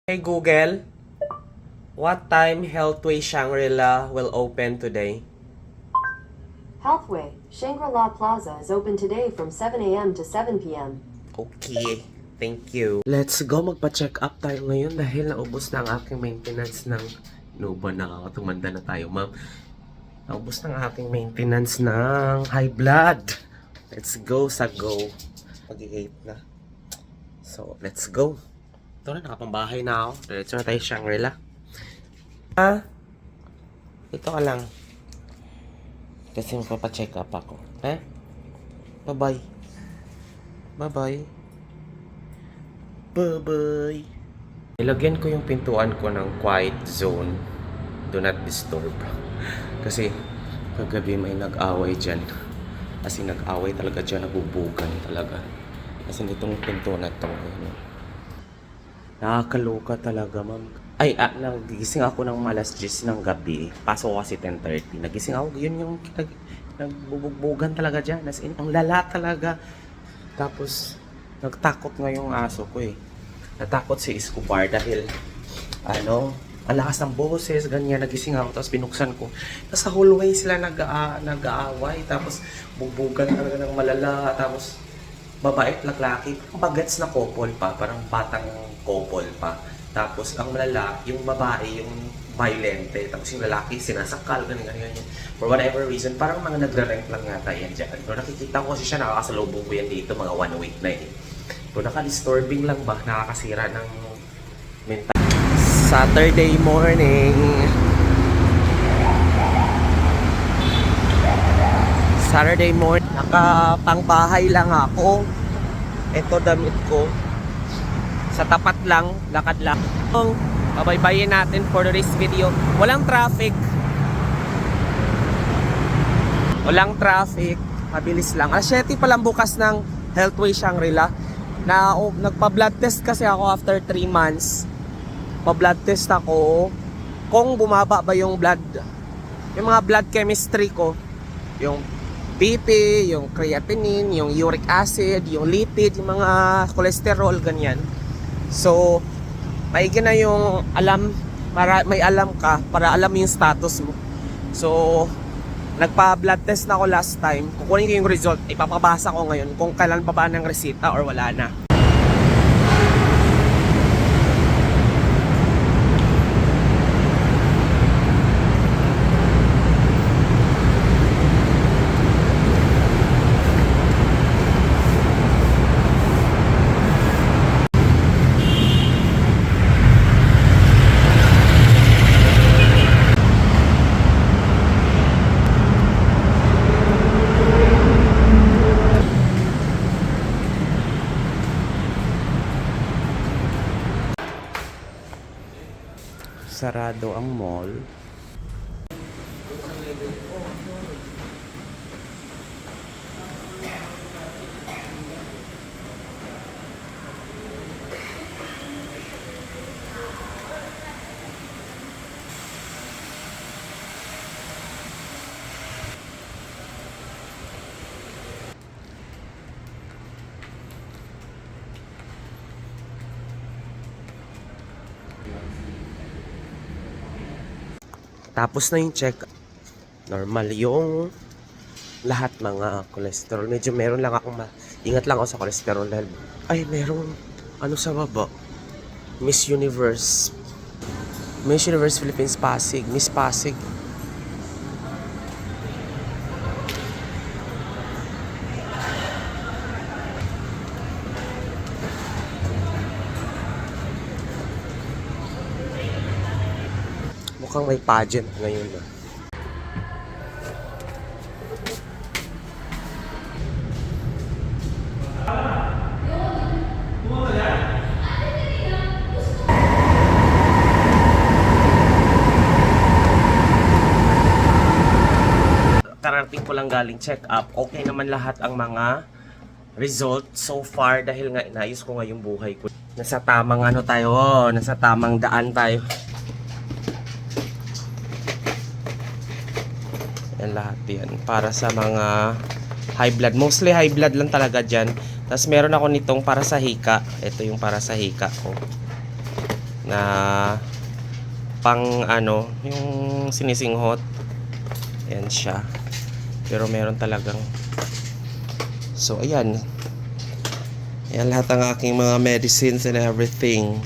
Hey Google, what time Healthway Shangri-La will open today? Healthway, Shangri-La Plaza is open today from 7 a.m. to 7 p.m. Okay, thank you. Let's go, magpa-check up tayo ngayon dahil naubos na ang aking maintenance ng... No ba, nakakatumanda na tayo, ma'am. Naubos na ang aking maintenance ng high blood. Let's go sa go. Mag-8 na. So, let's go. Ito na, nakapambahay na ako. Diretso na tayo Shangri-La. Ito ka lang. Kasi magpapacheck up ako. Bye-bye. Bye-bye. Bye-bye. Ilagyan ko yung pintuan ko ng quiet zone. Do not disturb. Kasi kagabi may nag-away dyan. Kasi nag-away talaga dyan. Nabubugan talaga. Kasi nitong pinto na to. Nakakaloka talaga, ma'am. Nagising ako ng alas 10 ng gabi. Pasok ko kasi 10:30. Nagising ako, yun yung nagbubugbugan talaga dyan. As in, ang lala talaga. Tapos, nagtakot nga yung aso ko eh. Natakot si Escobar dahil, ang lakas ng boses, ganyan. Nagising ako, tapos binuksan ko. Tapos sa hallway sila nag-aaway. Tapos, bugbugan talaga ng malala. Tapos, babae at lalaki, bagets na couple pa, parang batang couple pa. Tapos ang malala, yung babae, yung violente, tapos yung lalaki sinasakal, ganyan. For whatever reason, parang mga nagre-rent lang yata yan dyan. Pero nakikita ko kasi siya, nakakasalubong ko yan dito, mga 1 week na eh. Pero naka-disturbing lang ba, nakakasira ng mental. Saturday morning. Saturday morning. Nakapangbahay lang ako. Ito damit ko. Sa tapat lang, lakad lang. Babaybayin natin for this video. Walang traffic. Walang traffic. Mabilis lang. Alas 7 pa lang bukas ng Healthway Shangri-La. Nagpa-blood test kasi ako after 3 months. Pa-blood test ako kung bumaba ba yung blood. Yung mga blood chemistry ko. Yung BP, yung creatinine, yung uric acid, yung lipid, yung mga cholesterol, ganyan. So, maigi na yung may alam ka para alam yung status mo. So, nagpa-blood test na ako last time. Kukunin ko yung result, ipapabasa ko ngayon kung kailan pa ba ng resita or wala na. Sarado ang mall. Tapos na yung check. Normal yung lahat mga cholesterol. Medyo meron lang akong ingat lang ako sa cholesterol dahil merong sa baba. Miss Universe Philippines Pasig. Miss Pasig. Mukhang may pageant ngayon na. Kararating ko lang galing check up. Okay naman lahat ang mga result so far dahil nga inayos ko nga yung buhay ko. Nasa tamang nasa tamang daan tayo. Yan lahat yan. Para sa mga high blood. Mostly high blood lang talaga dyan. Tapos meron ako nitong para sa hika. Ito yung para sa hika ko. na pang ano, yung sinisinghot. Ayan siya. Pero meron talagang. So, ayan. Ayan lahat ng aking mga medicines and everything.